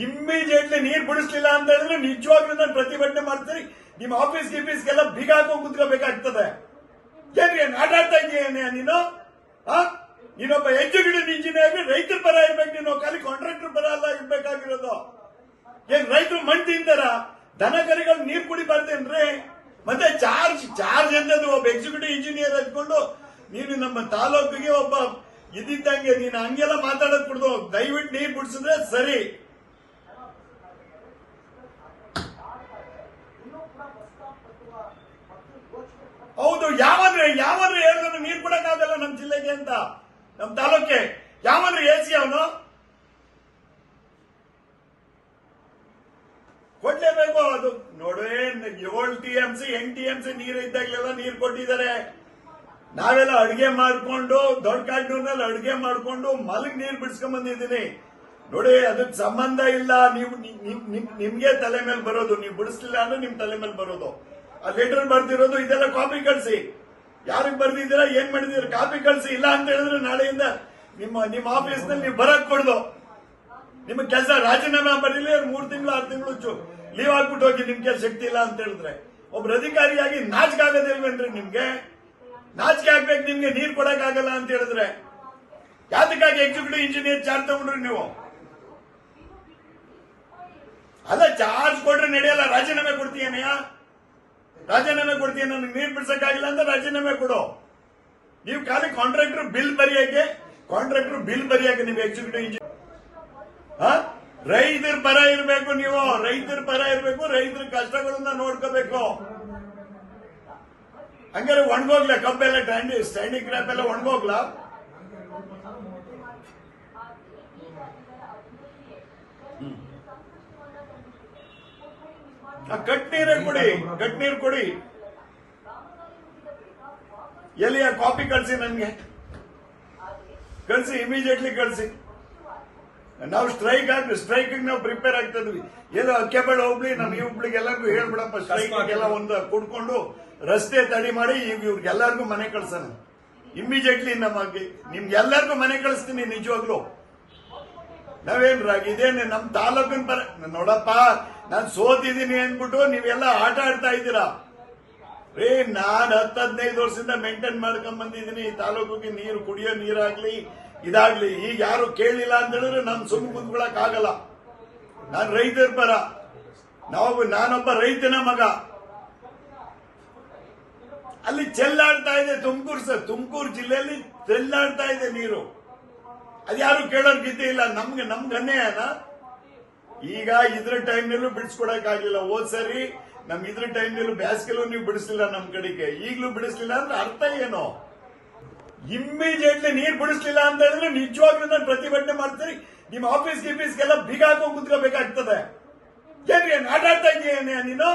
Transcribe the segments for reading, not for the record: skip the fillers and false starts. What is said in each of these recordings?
Immediately ನೀರು ಬಿಡಿಸ್ಲಿಲ್ಲ ಅಂತ ಹೇಳಿದ್ರೆ ನಿಜವಾಗ್ಲೂ ನಾನು ಪ್ರತಿಭಟನೆ ಮಾಡ್ತೀನಿ. ನಿಮ್ಮ ಆಫೀಸ್ ಗಿಫೀಸ್ಗೆಲ್ಲ ಬೀಗ ಹಾಕೊಂಡು ಕುತ್ಕೋಬೇಕಾಗ್ತದೆ. ಏನ್ರಿ ಆಟಾಡ್ತಾ ಇದೀಯ ನೀನು? ನೀನೊಬ್ಬ ಎಕ್ಸಿಕ್ಯೂಟಿವ್ ಇಂಜಿನಿಯರ್ ರೈತರ ಪರ ಇರ್ಬೇಕು, ನೀನು ಖಾಲಿ ಕಾಂಟ್ರಾಕ್ಟರ್ ಪರ ಅಲ್ಲ ಇರ್ಬೇಕಾಗಿರೋದು. ಏನ್ ರೈತರು ಮಣ್ಣು ತಿಂತಾರ? ದನ ಕರಿಗಳು ನೀರು ಕುಡಿಬಾರ್ದೇನ್ರಿ? ಮತ್ತೆ ಚಾರ್ಜ್ ಎಂದದು ಒಬ್ಬ ಎಕ್ಸಿಕ್ಯೂಟಿವ್ ಇಂಜಿನಿಯರ್ ಹಚ್ಕೊಂಡು ನೀನು ನಮ್ಮ ತಾಲೂಕಿಗೆ ಒಬ್ಬ ಇದ್ದಂಗೆ ನೀನು ಹಂಗೆಲ್ಲ ಮಾತಾಡೋದ್ ಬಿಡ್ದು. ದಯವಿಟ್ಟು ನೀರು ಬಿಡಿಸಿದ್ರೆ ಸರಿ. ಹೌದು, ಯಾವನ್ರಿ ಹೇಳಿದ್ರು ನೀರು ಕೊಡಕ್ಕಾಗಲ್ಲ ನಮ್ ಜಿಲ್ಲೆಗೆ ಅಂತ, ನಮ್ ತಾಲೂಕೆ. ಯಾವನ್ರಿ ಎಸಿ ಅವನು ಕೊಡ್ಲೇಬೇಕು. ಅದು ನೋಡೇ 7 TMC 8 TMC ನೀರು ಇದ್ದಾಗಲೆಲ್ಲ ನೀರು ಕೊಟ್ಟಿದ್ದಾರೆ. ನಾವೆಲ್ಲ ಅಡುಗೆ ಮಾಡ್ಕೊಂಡು ದೊಡ್ಡ ಕಾಡ್ನೂರ್ನಲ್ಲಿ ಅಡುಗೆ ಮಾಡ್ಕೊಂಡು ಮಲಗ್ ನೀರು ಬಿಡಿಸ್ಕೊಂಡ್ ಬಂದಿದ್ದೀನಿ ನೋಡಿ. ಅದಕ್ಕೆ ಸಂಬಂಧ ಇಲ್ಲ. ನೀವು ನಿಮ್ಗೆ ತಲೆ ಮೇಲೆ ಬರೋದು, ನೀವು ಬಿಡಿಸ್ಲಿಲ್ಲ ಅಂದ್ರೆ ನಿಮ್ ತಲೆ ಮೇಲೆ ಬರೋದು. ಆ ಲೆಟರ್ ಬರ್ದಿರೋದು ಇದೆಲ್ಲ ಕಾಪಿ ಕಳಿಸಿ. ಯಾರಿಗೆ ಬರ್ದಿದ್ದೀರಾ, ಏನ್ ಮಾಡಿದೀರ, ಕಾಪಿ ಕಳಿಸಿ. ಇಲ್ಲ ಅಂತ ಹೇಳಿದ್ರೆ ನಾಳೆಯಿಂದ ನಿಮ್ಮ ಆಫೀಸ್ ನಲ್ಲಿ ನೀವು ಬರಕ್ ಕೊಡ್ದು. ನಿಮ್ ಕೆಲಸ ರಾಜೀನಾಮೆ ಬರಲಿ, 3 ತಿಂಗಳು 6 ತಿಂಗಳು ಲೀವ್ ಹಾಕ್ಬಿಟ್ಟು ಹೋಗಿ. ನಿಮ್ ಕೆಲಸ ಶಕ್ತಿ ಇಲ್ಲ ಅಂತ ಹೇಳಿದ್ರೆ ಒಬ್ರು ಅಧಿಕಾರಿಯಾಗಿ ನಾಚಿಕೆ ಆಗೋದಿಲ್ವೇನ್ರಿ ನಿಮ್ಗೆ? ನಾಚಿಕೆ ಆಗ್ಬೇಕು ನಿಮ್ಗೆ. ನೀರ್ ಕೊಡಕ್ ಆಗಲ್ಲ ಅಂತ ಹೇಳಿದ್ರೆ ಯಾತಕ್ಕಾಗಿ ಎಕ್ಸಿಕ್ಯೂಟಿವ್ ಇಂಜಿನಿಯರ್ ಚಾರ್ಜ್ ತಗೊಂಡ್ರಿ ನೀವು? ಅಲ್ಲ, ಚಾರ್ಜ್ ಕೊಟ್ರೆ ನಡೆಯಲ್ಲ. ರಾಜೀನಾಮೆ ಕೊಡ್ತೀಯನಯ್ಯ, ರಾಜೀನಾಮೆ ಕೊಡ್ತೀಯ. ನನಗೆ ನೀರ್ ಬಿಡ್ಸಕ್ಕಾಗಿಲ್ಲ ಅಂತ ರಾಜೀನಾಮೆ ಕೊಡು. ನೀವು ಖಾಲಿ ಕಾಂಟ್ರಾಕ್ಟರ್ ಬಿಲ್ ಬರೆಯಕ್ಕೆ ನೀವು ಎಕ್ಸಿಕ್ಯೂಟಿವ್ ಇಂಜಿನಿಯರ್. ರೈತರ ಪರ ಇರಬೇಕು ನೀವು, ರೈತರ ಪರ ಇರಬೇಕು, ರೈತರ ಕಷ್ಟಗಳನ್ನ ನೋಡ್ಕೋಬೇಕು. ಹಂಗಾರೆ ಒಣಗೋಗ್ಲ ಕಬ್ಬೆಲ್ಲ ಸ್ಟ್ಯಾಂಡಿಂಗ್ ಕ್ರಾಪ್ ಎಲ್ಲ ಒಣಗೋಗ್ಲ. ಕಟ್ನೀರು ಕೊಡಿ. ಎಲ್ಲಿ ಆ ಕಾಪಿ ಕಳಿಸಿ, ನನ್ಗೆ ಕಳಿಸಿ, ಇಮಿಡಿಯೇಟ್ಲಿ ಕಳಿಸಿ. ನಾವು ಸ್ಟ್ರೈಕ್ ನಾವು ಪ್ರಿಪೇರ್ ಆಗ್ತಾ ಇದ್ವಿ. ಏನೋ ಅಕ್ಕೆಬೇಡ ಹೋಗ್ಲಿ, ನಮ್ಮ ಈ ಹುಬ್ಳಿಗೆ ಎಲ್ಲರಿಗೂ ಹೇಳ್ಬಿಡಪ್ಪ, ಸ್ಟ್ರೈಕ್ ಎಲ್ಲ ಒಂದು ಕುಡ್ಕೊಂಡು ರಸ್ತೆ ತಡಿ ಮಾಡಿ ಇವ್ರಿಗೆಲ್ಲರಿಗೂ ಮನೆ ಕಳ್ಸೋಣ ಇಮಿಡಿಯೇಟ್ಲಿ. ನಿಮ್ಗೆಲ್ಲರಿಗೂ ಮನೆ ಕಳಿಸ್ತೀನಿ ನಿಜವಾಗ್ಲು. ಇದೇನು ನಮ್ ತಾಲೂಕಿನ ಪರ ನೋಡಪ್ಪ, ನಾನ್ ಸೋತಿದ್ದೀನಿ ಅಂದ್ಬಿಟ್ಟು ನೀವೆಲ್ಲ ಆಟ ಆಡ್ತಾ ಇದ್ದೀರಾ. ನಾನ್ 10-15 ವರ್ಷದಿಂದ ಮೇಂಟೈನ್ ಮಾಡ್ಕೊಂಡ್ ಬಂದಿದ್ದೀನಿ ಈ ತಾಲೂಕಿಗೆ. ನೀರು ಕುಡಿಯೋ ನೀರಾಗ್ಲಿ ಇದಾಗ್ಲಿ. ಈಗ ಯಾರು ಕೇಳಲಿಲ್ಲ ಅಂತ ಹೇಳಿದ್ರೆ ನಾನು ಸುಮ್ಮನೆ ಕುಂತ್ಕೊಳಕ್ ಆಗಲ್ಲ. ನಾನ್ ರೈತರ ಪರ. ನಾನೊಬ್ಬ ರೈತನ ಮಗ. ಅಲ್ಲಿ ಚೆಲ್ಲಾಡ್ತಾ ಇದೆ ತುಮಕೂರು ಜಿಲ್ಲೆಯಲ್ಲಿ ಚೆಲ್ಲಾಡ್ತಾ ಇದೆ ನೀರು. ಅದ್ಯಾರು ಕೇಳೋರ್ ಗಿದ್ದೆ ಇಲ್ಲ. ನಮ್ಗೆ ಅನ್ಯಾಯನ. ಈಗ ಇದ್ರ ಟೈಮ್ನಲ್ಲೂ ಬಿಡಿಸ್ಕೊಡಕ್ ಆಗ್ಲಿಲ್ಲ. ಹೋದ್ ಸರಿ ನಮ್ ಇದ್ರ ಟೈಮ್ನಲ್ಲೂ ಬ್ಯಾಸ್ಗೆಲ್ಲೂ ನೀವು ಬಿಡಿಸ್ಲಿಲ್ಲ ನಮ್ ಕಡೆಗೆ. ಈಗ್ಲೂ ಬಿಡಿಸ್ಲಿಲ್ಲ ಅಂದ್ರೆ ಅರ್ಥ ಏನು? ಇಮ್ಮಿಡಿಯೇಟ್ಲಿ ನೀರು ಬಿಡಿಸ್ಲಿಲ್ಲ ಅಂತ ಹೇಳಿದ್ರೆ ನಿಜವಾಗ್ಲೂ ನಾನು ಪ್ರತಿಭಟನೆ ಮಾಡ್ತೀನಿ. ನಿಮ್ಮ ಆಫೀಸ್ ಗಿಫೀಸ್ಗೆಲ್ಲ ಬೀಗ ಹಾಕೊಂಡು ಕುತ್ಕೋಬೇಕಾಗ್ತದೆ. ಏನ್ರಿ ಆಟಾಡ್ತಾ ಇದೀಯ ನೀನು?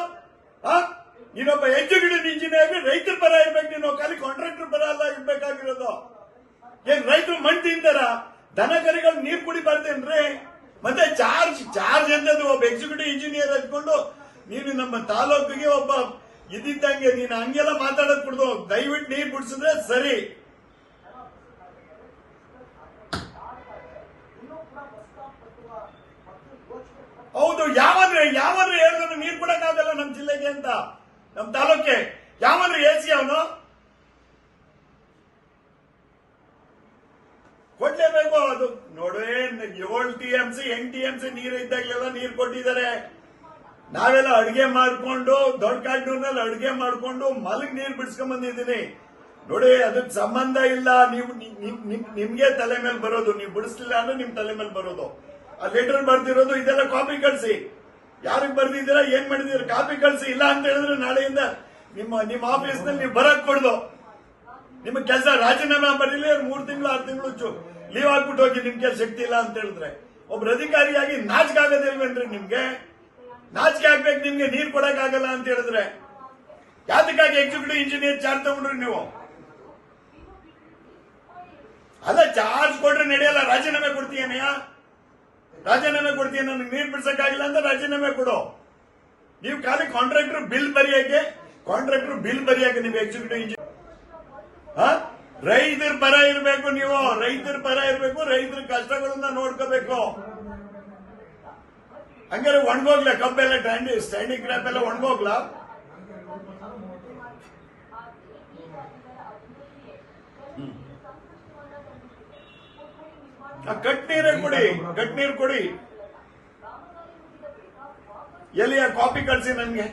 ನೀನೊಬ್ಬ ಎಕ್ಸಿಕ್ಯೂಟಿವ್ ಇಂಜಿನಿಯರ್ ರೈತರ ಪರ ಇರ್ಬೇಕು, ನೀನು ಖಾಲಿ ಕಾಂಟ್ರಾಕ್ಟರ್ ಪರ ಅಲ್ಲ ಇರ್ಬೇಕಾಗಿರೋದು. ಏನ್ ರೈತರು ಮಣ್ಣು ತಿಂತಾರ? ದನ ಕರಿಗಳು ನೀರು ಕುಡಿಬಾರ್ದೇನ್ರಿ? ಮತ್ತೆ ಚಾರ್ಜ್ ಎಂದದು ಒಬ್ಬ ಎಕ್ಸಿಕ್ಯೂಟಿವ್ ಇಂಜಿನಿಯರ್ ಹಚ್ಕೊಂಡು ನೀನು ನಮ್ಮ ತಾಲೂಕಿಗೆ ಒಬ್ಬ ಇದ್ದಂಗೆ ನೀನು ಹಂಗೆಲ್ಲ ಮಾತಾಡೋದ್ ಬಿಡ್ದು. ದಯವಿಟ್ಟು ನೀರು ಬಿಡಿಸಿದ್ರೆ ಸರಿ. ಹೌದು, ಯಾವನ್ರಿ ಹೇಳಿದ್ರು ನೀರು ಕೊಡಕ್ಕಾಗಲ್ಲ ನಮ್ ಜಿಲ್ಲೆಗೆ ಅಂತ, ನಮ್ ತಾಲೂಕೆ. ಯಾವನ್ರಿ ಎಸಿ ಅವನು? ಕೊಡ್ಲೇಬೇಕು. ಅದು ನೋಡೇ 7 TMC 8 TMC ನೀರು ಇದ್ದಾಗಲೆಲ್ಲ ನೀರು ಕೊಟ್ಟಿದ್ದಾರೆ. ನಾವೆಲ್ಲ ಅಡುಗೆ ಮಾಡ್ಕೊಂಡು ದೊಡ್ಡ ಕಾಡ್ನೂರ್ನಲ್ಲಿ ಅಡುಗೆ ಮಾಡ್ಕೊಂಡು ಮಲಗ್ ನೀರು ಬಿಡಿಸ್ಕೊಂಡ್ ಬಂದಿದ್ದೀನಿ ನೋಡಿ. ಅದಕ್ಕೆ ಸಂಬಂಧ ಇಲ್ಲ. ನಿಮ್ಗೆ ತಲೆ ಮೇಲೆ ಬರೋದು, ನೀವು ಬಿಡಿಸ್ಲಿಲ್ಲ ಅಂದ್ರೆ ನಿಮ್ ತಲೆ ಮೇಲೆ ಬರೋದು. ಆ ಲೆಟರ್ ಬರ್ದಿರೋದು ಇದೆಲ್ಲ ಕಾಪಿ ಕಳಿಸಿ. ಯಾರಿಗೆ ಬರ್ದಿದ್ದೀರಾ, ಏನ್ ಮಾಡಿದೀರ, ಕಾಪಿ ಕಳಿಸಿ. ಇಲ್ಲ ಅಂತ ಹೇಳಿದ್ರೆ ನಾಳೆಯಿಂದ ನಿಮ್ಮ ಆಫೀಸ್ ನಲ್ಲಿ ನೀವು ಬರಕ್ ಕೊಡ್ದು. ನಿಮ್ ಕೆಲಸ ರಾಜೀನಾಮೆ ಬರಲಿ, 3 ತಿಂಗಳು 6 ತಿಂಗಳು ಲೀವ್ ಹಾಕ್ಬಿಟ್ಟು ಹೋಗಿ. ನಿಮ್ ಕೆಲಸ ಶಕ್ತಿ ಇಲ್ಲ ಅಂತ ಹೇಳಿದ್ರೆ ಒಬ್ರು ಅಧಿಕಾರಿಯಾಗಿ ನಾಚಿಕೆ ಆಗೋದಿಲ್ವೇನ್ರಿ ನಿಮ್ಗೆ? ನಾಚಿಕೆ ಆಗ್ಬೇಕು ನಿಮ್ಗೆ. ನೀರ್ ಕೊಡಕ್ ಆಗಲ್ಲ ಅಂತ ಹೇಳಿದ್ರೆ ಯಾತಕ್ಕಾಗಿ ಎಕ್ಸಿಕ್ಯೂಟಿವ್ ಇಂಜಿನಿಯರ್ ಚಾರ್ಜ್ ತಗೊಂಡ್ರಿ ನೀವು? ಅಲ್ಲ, ಚಾರ್ಜ್ ಕೊಟ್ರೆ ನಡೆಯಲ್ಲ. ರಾಜೀನಾಮೆ ಕೊಡ್ತೀಯನಯ್ಯ, ರಾಜೀನಾಮೆ ಕೊಡ್ತೀಯ. ನನಗೆ ನೀರು ಬಿಡ್ಸಕ್ಕಾಗಿಲ್ಲ ಅಂತ ರಾಜೀನಾಮೆ ಕೊಡು. ನೀವು ಖಾಲಿ ಕಾಂಟ್ರಾಕ್ಟರ್ ಬಿಲ್ ಬರೆಯಕ್ಕೆ ನೀವು ಎಕ್ಸಿಕ್ಯೂಟಿವ್ ಇಂಜಿನಿಯರ್. ರೈತರ ಪರ ಇರಬೇಕು ನೀವು, ರೈತರ ಪರ ಇರಬೇಕು, ರೈತರ ಕಷ್ಟಗಳನ್ನ ನೋಡ್ಕೋಬೇಕು. ಹಂಗಾರೆ ಒಣಗೋಗ್ಲ ಕಬ್ಬೆಲ್ಲ ಸ್ಟ್ಯಾಂಡಿಂಗ್ ಕ್ರಾಪ್ ಎಲ್ಲ ಒಣಗೋಗ್ಲ. ಕಟ್ನೀರೇ ಕೊಡಿ, ಕಟ್ನೀರು ಕೊಡಿ. ಎಲ್ಲಿ ಆ ಕಾಪಿ ಕಳಿಸಿ, ನನ್ಗೆ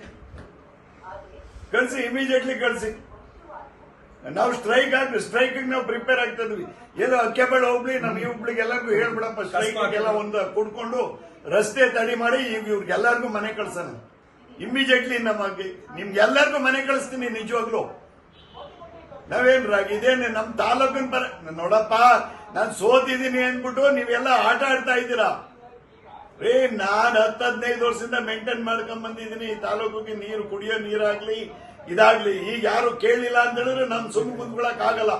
ಕಳಿಸಿ, ಇಮಿಡಿಯೇಟ್ಲಿ ಕಳಿಸಿ. ನಾವು ಸ್ಟ್ರೈಕ್ ನಾವು ಪ್ರಿಪೇರ್ ಆಗ್ತಿದ್ವಿ. ಏನೋ ಅಕ್ಕೆಬೇಡ ಹೋಗ್ಲಿ, ನಮ್ಮ ಈ ಹುಬ್ಳಿಗೆ ಎಲ್ಲರಿಗೂ ಹೇಳ್ಬಿಡಪ್ಪ, ಸ್ಟ್ರೈಕ್ ಎಲ್ಲ ಒಂದು ಕುಡ್ಕೊಂಡು ರಸ್ತೆ ತಡಿ ಮಾಡಿ ಇವ್ರಿಗೆಲ್ಲರಿಗೂ ಮನೆ ಕಳ್ಸೋಣ ಇಮಿಡಿಯೇಟ್ಲಿ. ನಿಮ್ಗೆಲ್ಲರಿಗೂ ಮನೆ ಕಳಿಸ್ತೀನಿ ನಿಜವಾಗ್ಲು. ಇದೇನೆ ನಮ್ ತಾಲೂಕಿನ ನೋಡಪ್ಪ, ನಾನ್ ಸೋತಿದ್ದೀನಿ ಅಂದ್ಬಿಟ್ಟು ನೀವೆಲ್ಲ ಆಟ ಆಡ್ತಾ ಇದ್ದೀರಾ. ನಾನ್ 10-15 ವರ್ಷದಿಂದ ಮೇಂಟೈನ್ ಮಾಡ್ಕೊಂಡ್ ಬಂದಿದ್ದೀನಿ ಈ ತಾಲೂಕಿಗೆ. ನೀರು, ಕುಡಿಯೋ ನೀರಾಗ್ಲಿ ಇದಾಗ್ಲಿ, ಈಗ ಯಾರು ಕೇಳಿಲ್ಲ ಅಂತ ಹೇಳಿದ್ರೆ ನಮ್ ಸುಮ್ ಕುಂದ್ಕೊಳಕ್ ಆಗಲ್ಲ.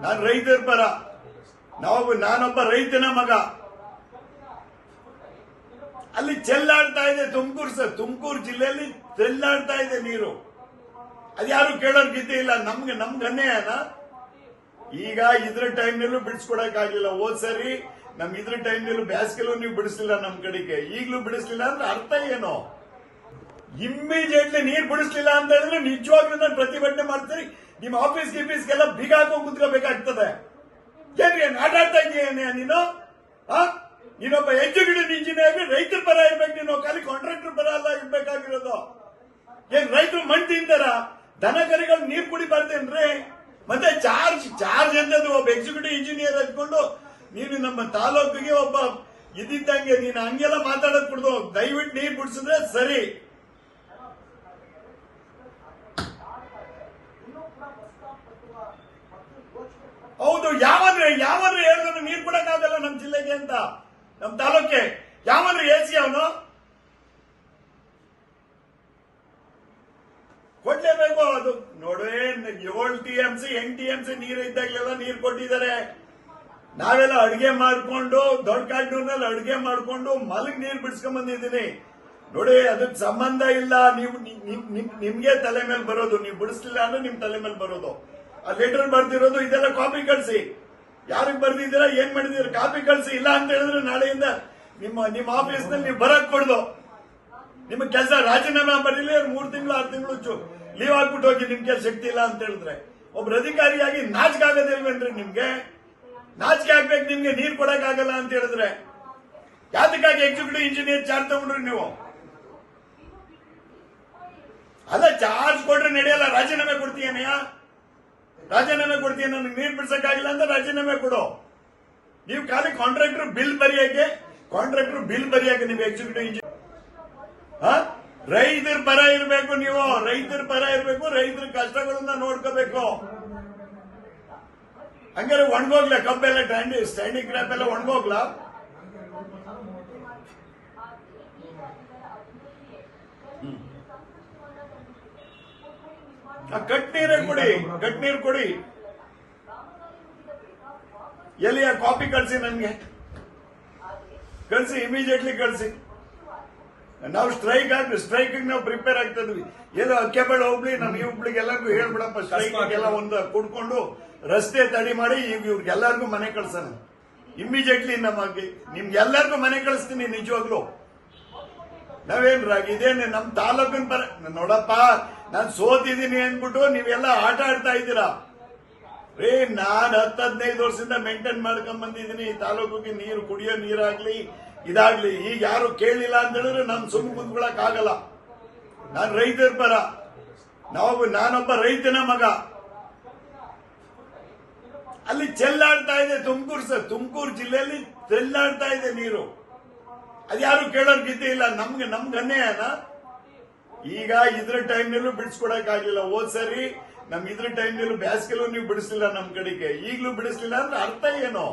ನಾನ್ ರೈತರ ಪರ, ನಾನೊಬ್ಬ ರೈತನ ಮಗ. ಅಲ್ಲಿ ಚೆಲ್ಲಾಡ್ತಾ ಇದೆ ತುಮಕೂರು ಜಿಲ್ಲೆಯಲ್ಲಿ ಚೆಲ್ಲಾಡ್ತಾ ಇದೆ ನೀರು. ಅದ್ಯಾರು ಕೇಳೋರ್ ಗಿದ್ದೆ ಇಲ್ಲ. ನಮ್ಗನ್ನೇನ ಈಗ ಇದ್ರ ಟೈಮ್ನಲ್ಲೂ ಬಿಡಿಸ್ಕೊಡಕ್ ಆಗ್ಲಿಲ್ಲ. ಹೋದ್ ಸರಿ ಇದ್ರ ಟೈಮ್ನಲ್ಲೂ ಬ್ಯಾಸ್ಗೆಲ್ಲೂ ನೀವು ಬಿಡಿಸ್ಲಿಲ್ಲ ನಮ್ ಕಡೆಗೆ, ಈಗ್ಲೂ ಬಿಡಿಸ್ಲಿಲ್ಲ ಅಂದ್ರೆ ಅರ್ಥ ಏನು? ಇಮ್ಮಿಡಿಯೇಟ್ಲಿ ನೀರ್ ಬಿಡಿಸ್ಲಿಲ್ಲ ಅಂತ ಹೇಳಿದ್ರೆ ನಿಜವಾಗ್ಲೂ ನಾನು ಪ್ರತಿಭಟನೆ ಮಾಡ್ತೀನಿ. ನಿಮ್ ಆಫೀಸ್ಗೆಲ್ಲ ಬೀಗ ಹಾಕೊಂಡು ಕುಂತ್ಕೋಬೇಕಾಗ್ತದೆ. ಏನ್ ಆಟ ಆಡ್ತಾ ಇದೀಯ ನೀನು? ನೀನೊಬ್ಬ ಎಕ್ಸಿಕ್ಯೂಟಿವ್ ಇಂಜಿನಿಯರ್, ರೈತರ ಪರ ಇರ್ಬೇಕು ನೀನು, ಖಾಲಿ ಕಾಂಟ್ರಾಕ್ಟರ್ ಪರ ಅಲ್ಲ ಇರ್ಬೇಕಾಗಿರೋದು. ಏನ್ ರೈತರು ಮಣ್ಣು ತಿಂತಾರ? ದನ ಕರಿಗಳು ನೀರ್ ಕುಡಿಬಾರ್ದೇನ್ರಿ? ಮತ್ತೆ ಚಾರ್ಜ್ ಎಂತದ್ದು? ಒಬ್ಬ ಎಕ್ಸಿಕ್ಯೂಟಿವ್ ಇಂಜಿನಿಯರ್ ಹಚ್ಕೊಂಡು ನೀನು ನಮ್ಮ ತಾಲೂಕಿಗೆ ಒಬ್ಬ ಇದ್ದಂಗೆ ನೀನು ಹಂಗೆಲ್ಲ ಮಾತಾಡೋದ್ ಕೊಡ್ದು. ದಯವಿಟ್ಟು ನೀರ್ ಬಿಡಿಸಿದ್ರೆ ಸರಿ. ಹೌದು, ಯಾವನ್ರಿ ಹೇಳಿದ್ರು ನೀರ್ ಕೊಡಕ್ಕಾಗಲ್ಲ ನಮ್ ಜಿಲ್ಲೆಗೆ ಅಂತ, ನಮ್ ತಾಲೂಕೆ. ಯಾವನ್ರಿ ಎಸಿ ಅವನು? ಕೊಡ್ಲೇಬೇಕು. ಅದು ನೋಡೇ 7 TMC 8 TMC ನೀರು ಇದ್ದಾಗಲೆಲ್ಲ ನೀರು ಕೊಟ್ಟಿದ್ದಾರೆ. ನಾವೆಲ್ಲ ಅಡಿಗೆ ಮಾಡ್ಕೊಂಡು ದೊಡ್ಡ ಕಾಡ್ನೂರ್ನಲ್ಲಿ ಅಡಿಗೆ ಮಾಡ್ಕೊಂಡು ಮಲಗ್ ನೀರು ಬಿಡಿಸ್ಕೊಂಡ್ ಬಂದಿದ್ದೀನಿ ನೋಡಿ. ಅದಕ್ಕೆ ಸಂಬಂಧ ಇಲ್ಲ. ನಿಮ್ಗೆ ತಲೆ ಮೇಲೆ ಬರೋದು, ನೀವು ಬಿಡಿಸ್ಲಿಲ್ಲ ಅಂದ್ರೆ ನಿಮ್ ತಲೆ ಮೇಲೆ ಬರೋದು. ಆ ಲೆಟರ್ ಬರ್ದಿರೋದು ಇದೆಲ್ಲ ಕಾಪಿ ಕಳಿಸಿ. ಯಾರಿಗೆ ಬರ್ದಿದ್ದೀರಾ, ಏನ್ ಮಾಡಿದೀರ, ಕಾಪಿ ಕಳಿಸಿ. ಇಲ್ಲ ಅಂತ ಹೇಳಿದ್ರೆ ನಾಳೆಯಿಂದ ನಿಮ್ಮ ಆಫೀಸ್ ನಲ್ಲಿ ನೀವು ಬರಕ್ ಕೊಡ್ದು. ನಿಮ್ಗೆ ಕೆಲಸ ರಾಜೀನಾಮೆ ಬರೀಲಿ, 3 ತಿಂಗಳು 6 ತಿಂಗಳು ಲೀವ್ ಹಾಕ್ಬಿಟ್ಟು ಹೋಗಿ. ನಿಮ್ಗೆ ಶಕ್ತಿ ಇಲ್ಲ ಅಂತ ಹೇಳಿದ್ರೆ ಒಬ್ರು ಅಧಿಕಾರಿಯಾಗಿ ನಾಚಿಕೆ ಆಗೋದಿಲ್ವೇನ್ರಿ ನಿಮ್ಗೆ? ನಾಚಿಕೆ ಆಗ್ಬೇಕು ನಿಮ್ಗೆ ನೀರ್ ಕೊಡಕ್ ಆಗಲ್ಲ ಅಂತ ಹೇಳಿದ್ರೆ. ಯಾತಕ್ಕಾಗಿ ಎಕ್ಸಿಕ್ಯೂಟಿವ್ ಇಂಜಿನಿಯರ್ ಚಾರ್ಜ್ ತಗೊಂಡ್ರಿ ನೀವು? ಅಲ್ಲ, ಚಾರ್ಜ್ ಕೊಟ್ರೆ ನಡೆಯಲ್ಲ. ರಾಜೀನಾಮೆ ಕೊಡ್ತೀಯನಯ್ಯ, ರಾಜೀನಾಮೆ ಕೊಡ್ತೀಯ. ನನಗೆ ನೀರ್ ಬಿಡ್ಸಕ್ಕಾಗಿಲ್ಲ ಅಂತ ರಾಜೀನಾಮೆ ಕೊಡು. ನೀವು ಖಾಲಿ ಕಾಂಟ್ರಾಕ್ಟರ್ ಬಿಲ್ ಬರೆಯಕ್ಕೆ ನೀವು ಎಕ್ಸಿಕ್ಯೂಟಿವ್ ಇಂಜಿನಿಯರ್. ರೈತರ ಪರ ಇರಬೇಕು ನೀವು, ರೈತರ ಪರ ಇರಬೇಕು, ರೈತರ ಕಷ್ಟಗಳನ್ನ ನೋಡ್ಕೋಬೇಕು. ಹಂಗಾರೆ ಒಣಗೋಗ್ಲ ಕಬ್ಬೆಲ್ಲ ಸ್ಟ್ಯಾಂಡಿಂಗ್ ಕ್ರಾಪ್ ಎಲ್ಲ ಒಣಗೋಗ್ಲ. ಕಟ್ನೀರೇ ಕೊಡಿ, ಕಟ್ನೀರು ಕೊಡಿ. ಎಲ್ಲಿ ಆ ಕಾಪಿ ಕಳಿಸಿ, ನನ್ಗೆ ಕಳಿಸಿ, ಇಮಿಡಿಯೇಟ್ಲಿ ಕಳಿಸಿ. ನಾವು ಸ್ಟ್ರೈಕ್ ನಾವು ಪ್ರಿಪೇರ್ ಆಗ್ತಿದ್ವಿ. ಏನೋ ಅಕ್ಕೆಬೇಡ ಹೋಗ್ಲಿ, ನಮ್ಮ ಈ ಹುಬ್ಳಿಗೆ ಎಲ್ಲರಿಗೂ ಹೇಳ್ಬಿಡಪ್ಪ, ಸ್ಟ್ರೈಕ್ ಎಲ್ಲ ಒಂದು ಕುಡ್ಕೊಂಡು ರಸ್ತೆ ತಡಿ ಮಾಡಿ ಇವ್ರಿಗೆಲ್ಲರಿಗೂ ಮನೆ ಕಳ್ಸೋಣ ಇಮಿಡಿಯೇಟ್ಲಿ. ನಿಮ್ಗೆಲ್ಲರಿಗೂ ಮನೆ ಕಳಿಸ್ತೀನಿ ನಿಜವಾಗ್ಲು. ಇದೇನೆ ನಮ್ ತಾಲೂಕಿನ ನೋಡಪ್ಪ, ನಾನ್ ಸೋತಿದ್ದೀನಿ ಅಂದ್ಬಿಟ್ಟು ನೀವೆಲ್ಲ ಆಟ ಆಡ್ತಾ ಇದ್ದೀರಾ. ನಾನ್ 10-15 ವರ್ಷದಿಂದ ಮೇಂಟೈನ್ ಮಾಡ್ಕೊಂಡ್ ಬಂದಿದ್ದೀನಿ ಈ ತಾಲೂಕಿಗೆ. ನೀರು, ಕುಡಿಯೋ ನೀರಾಗ್ಲಿ ಇದಾಗ್ಲಿ, ಈಗ ಯಾರು ಕೇಳಿಲ್ಲ ಅಂತ ಹೇಳಿದ್ರೆ ನಮ್ ಸುಮ್ ಕುಂದ್ಕೊಳಕ್ ಆಗಲ್ಲ. ನಾನ್ ರೈತರ ಪರ, ನಾನೊಬ್ಬ ರೈತನ ಮಗ. ಅಲ್ಲಿ ಚೆಲ್ಲಾಡ್ತಾ ಇದೆ ತುಮಕೂರು ಜಿಲ್ಲೆಯಲ್ಲಿ ಚೆಲ್ಲಾಡ್ತಾ ಇದೆ ನೀರು. ಅದ್ಯಾರು ಕೇಳೋರ್ ಗಿದ್ದೆ ಇಲ್ಲ. ನಮ್ಗನ್ನೇನ ಈಗ ಇದ್ರ ಟೈಮ್ನಲ್ಲೂ ಬಿಡಿಸ್ಕೊಡಕ್ ಆಗ್ಲಿಲ್ಲ. ಹೋದ್ ಸರಿ ಇದ್ರ ಟೈಮ್ನಲ್ಲೂ ಬ್ಯಾಸ್ಗೆಲ್ಲೂ ನೀವು ಬಿಡಿಸ್ಲಿಲ್ಲ ನಮ್ ಕಡೆಗೆ, ಈಗ್ಲೂ ಬಿಡಿಸ್ಲಿಲ್ಲ ಅಂದ್ರೆ ಅರ್ಥ ಏನು?